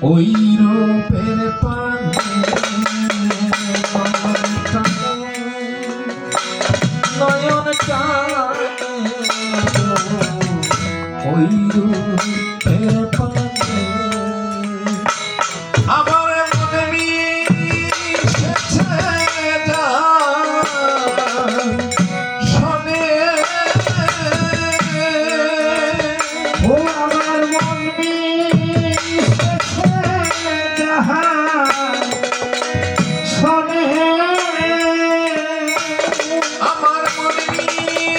ওই রূপের পানে নয়ন টানে ওই রূপের পানে আমার মনে মিশেছে শোনে ও আমার মন মিশেছে শোনে আমার মন মিশেছে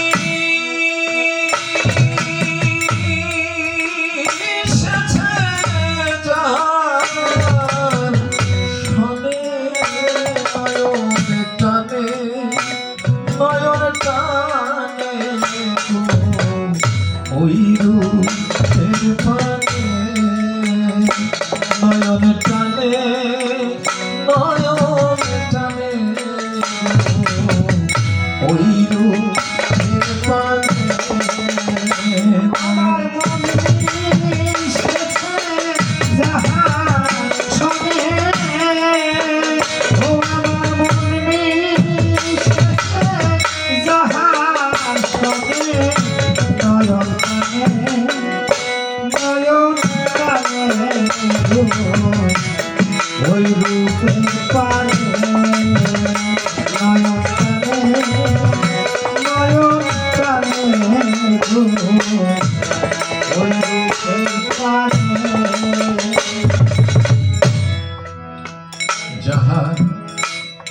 নয়ন টানে ওই রূপের পানে নয়ন টানে নয়ন টানে ওই রূপের পানে আমার মন মিশেছে যাহার শোনে ও আমার মন মিশেছে যাহার শোনে নয়ন টানে ওই রূপের পানে নয়ন টানে ওই রূপের পানে যাহার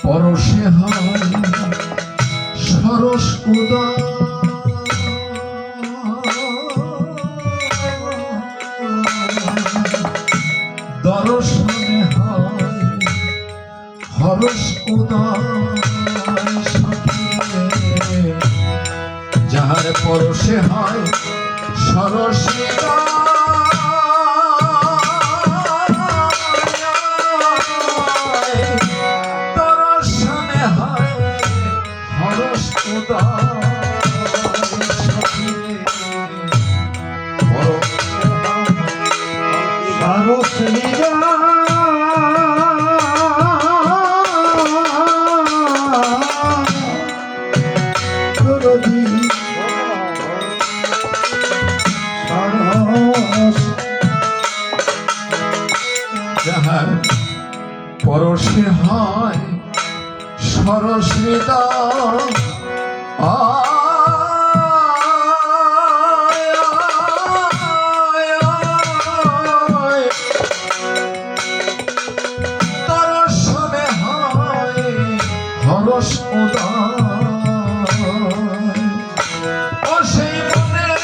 পরশে হয় সরস উদয় দর্শনে হয় হরস উদয় যাহার পরশে হয় সরস দর্শনে হয় হরস উদয় সরস যাহার পরশে হয় সরস হৃদয় দর্শনে হয় হরস উদয় ও সেই মনের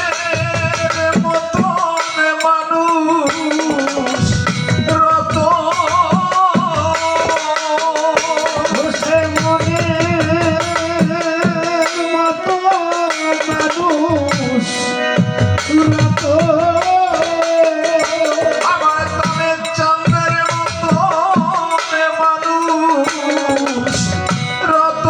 মতন মানুষ রত ও সে মনের মতন মানুষ রত আমার তানের চন্দ্রের মতন মানুষ রত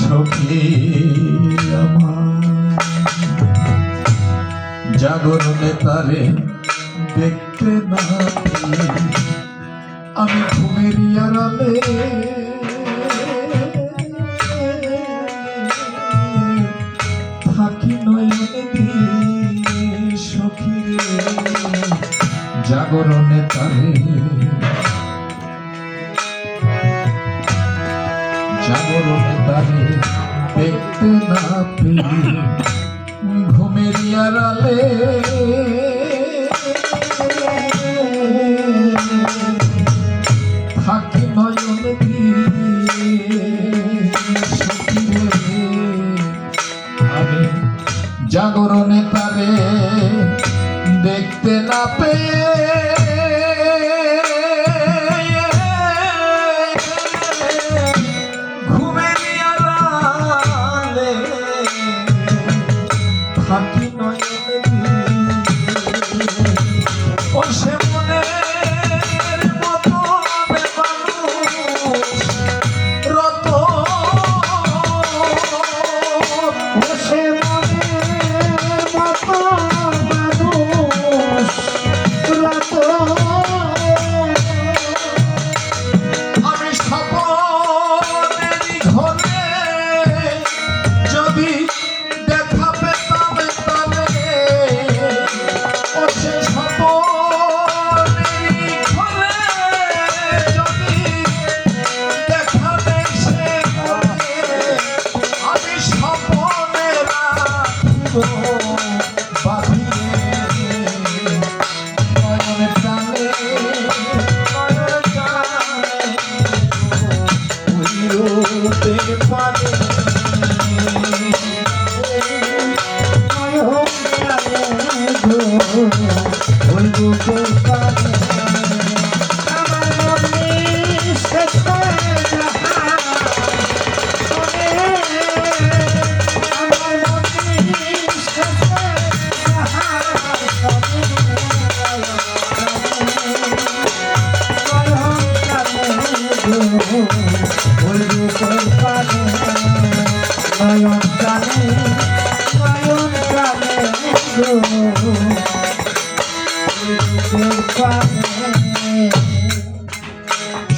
সখী আমার জাগরণে তারে দেখতে না পেয়ে আমি ঘুমের আড়ালে থাকি নয়নে দিয়ে সখী রে জাগরণে তারে দেখতে না পেয়ে ঘুমের আড়ালে থাকি নয়ন দিয়ে আমি জাগরণে তারে দেখতে না পেয়ে থাকি নয়নে ও সে মনের মতো রত ও সে মনের মতো রত আমি স্বপ্নেরই ঘরে যদি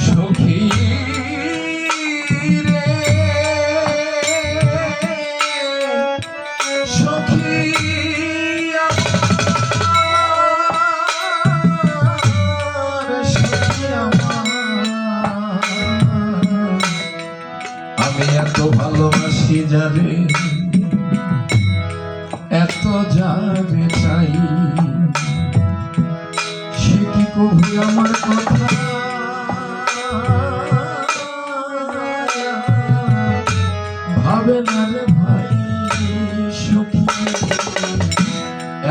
সখী রে সখী আমি এত ভালোবাসি যাবে এত যাবে চাই সে কি কবি আমার কথা ভাবে না রে ভাই সখী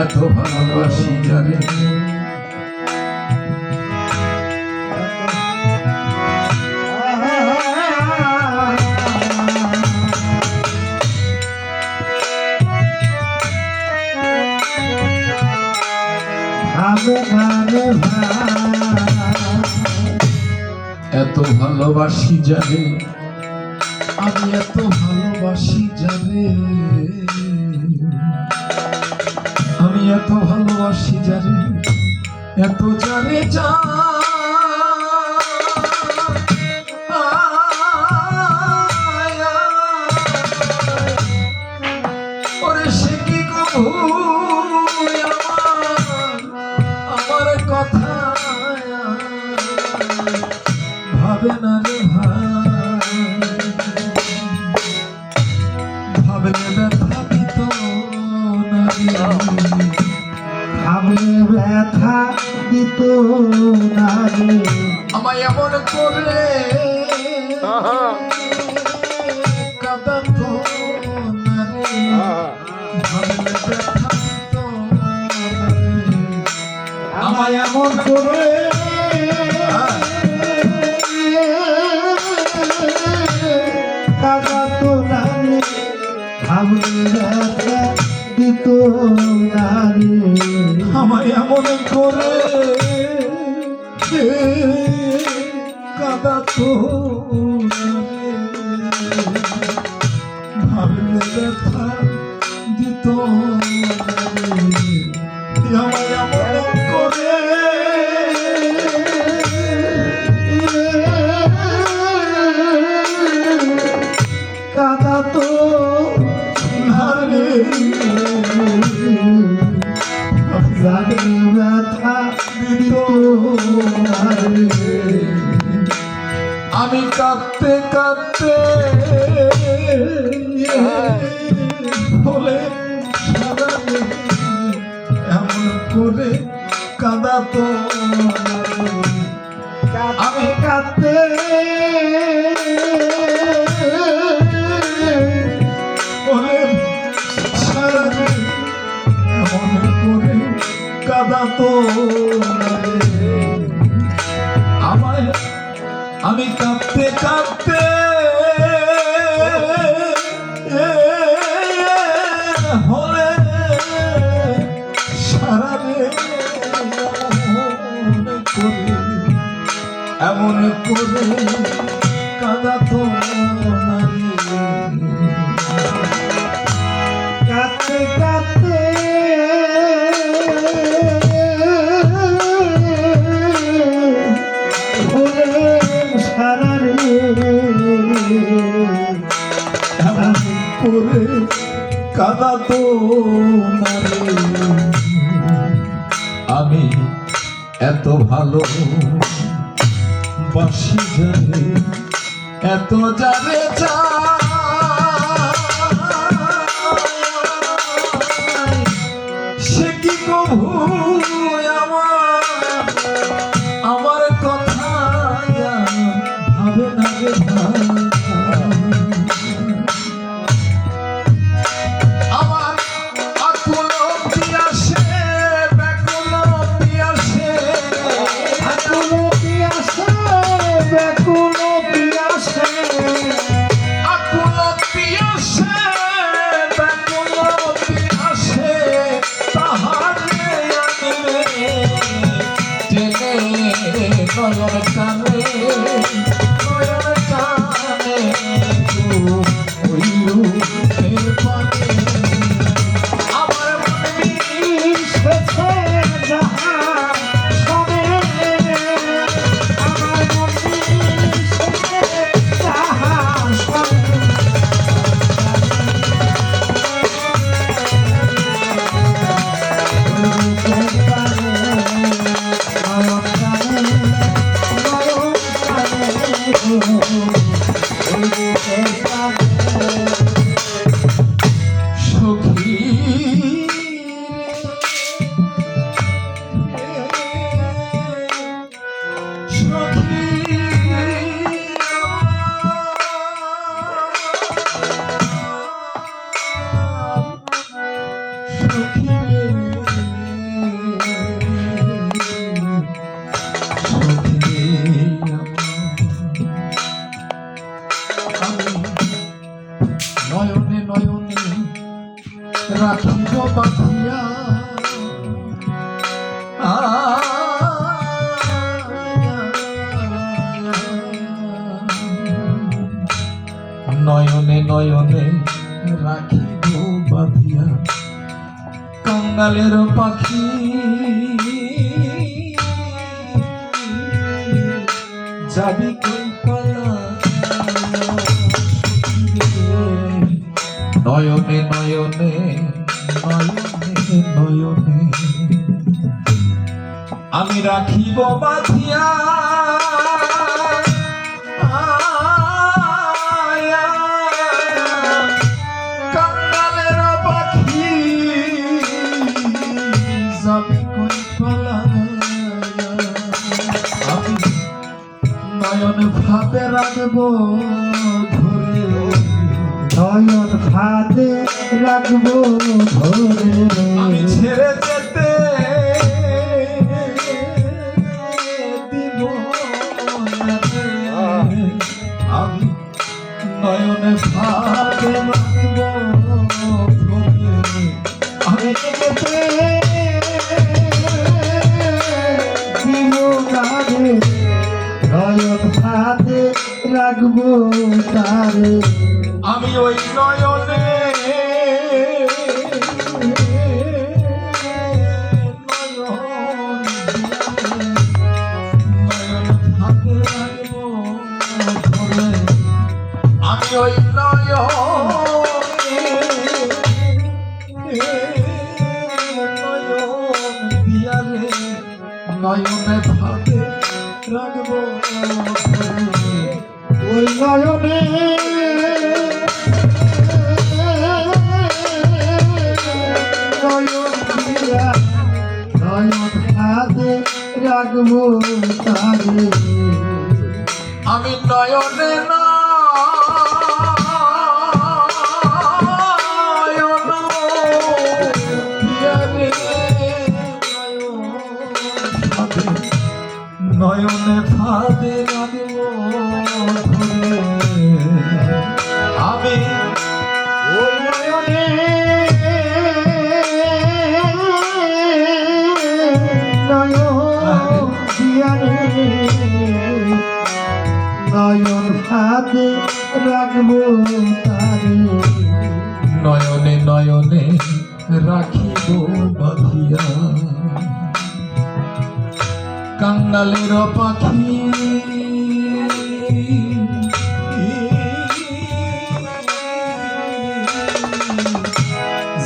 এত ভালোবাসি যাবে এত ভালোবাসি যাবে আমি এত ভালোবাসি যাবে আমি এত ভালোবাসি যাবে এত যাবে যা ওরে সে কি কবু আমার কথা ভাবে না রে ভাই ভাবলে ব্যথা দিত না ভাবলে ব্যথা দিত না রে আমায় এমন করে কাঁদাত না রে ভাবলে ব্যথা দিত আমায় এমন করে কাঁদাতো না রে ভাবলে ব্যথা দিত না রে আমায় এমন করে কাঁদাতো না রে তো নারে জানে ব্যথা দিত নারে আমি কাঁদতে কাঁদতে বলে সারারে এমন করে কাঁদাতো আমি কাঁদতে বলে সারারে এমন করে কাঁদাতো আমায় আমি কাঁদতে কাঁদতে হলে সারারে এমন করে কাঁদাতো কাঁদতে কাঁদতে করে কাঁদাতো নারে আমি এত ভালো বাসি জানে এত জানে সে কি কবু আমার কথা ভাবে না রে ভাই নয়নে নয়নে রাখিব বাঁধিয়া নয়নে নয়নে রাখিব বাঁধিয়া কাঙ্গালের পাখি যাবি কোন পালা নয়নে নয়নে নয়নে নয়নে আমি রাখিব বাঁধিয়া কাঙ্গালের পাখি যাবি কোন পালা আমি নয়ন ভাবে রাখবো ধরে নয়ন ভাবে রাখবো ধরে আমি ছেড়ে যেতে দিব আমি নয়ন ভাবে রাখবো ধরে আমি যেতে দিব গানে নয়ন ভাবে রাখবো তারে আমি ওই নয়নে আমি ওই নয়ন ফাঁদে রাখবো তারে নয়নে নয়নে রাখিব বাঁধিয়া কাঙ্গালের পাখি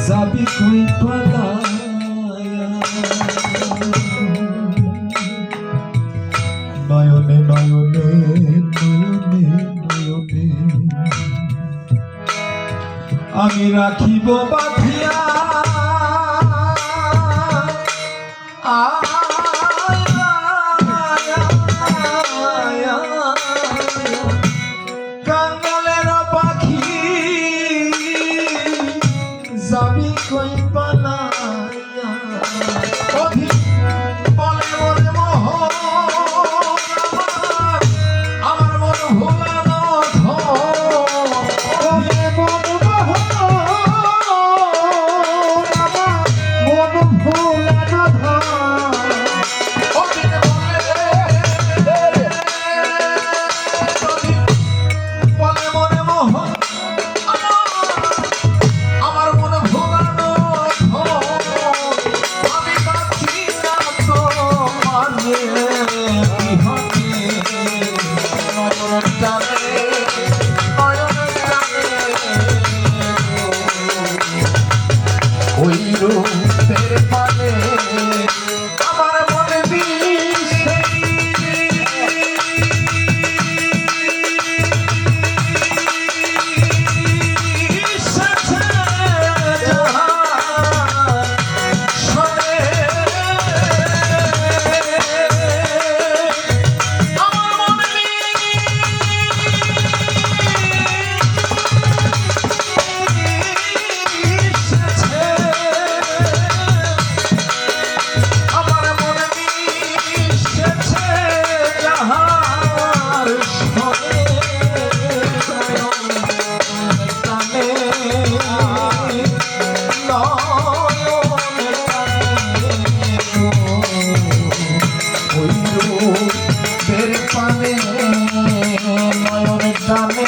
যাবি কই পালায়া নয়নে নয়নে নয়নে নয়নে আমি রাখিব বাঁধিয়া কাঙ্গালের পাখি যাবি কই পালায়া অধিক বলে মনে মোহ আমার মন ভোলানো ওই রূপের পানে আমার মনে নয়নের টানে নয়নের টানে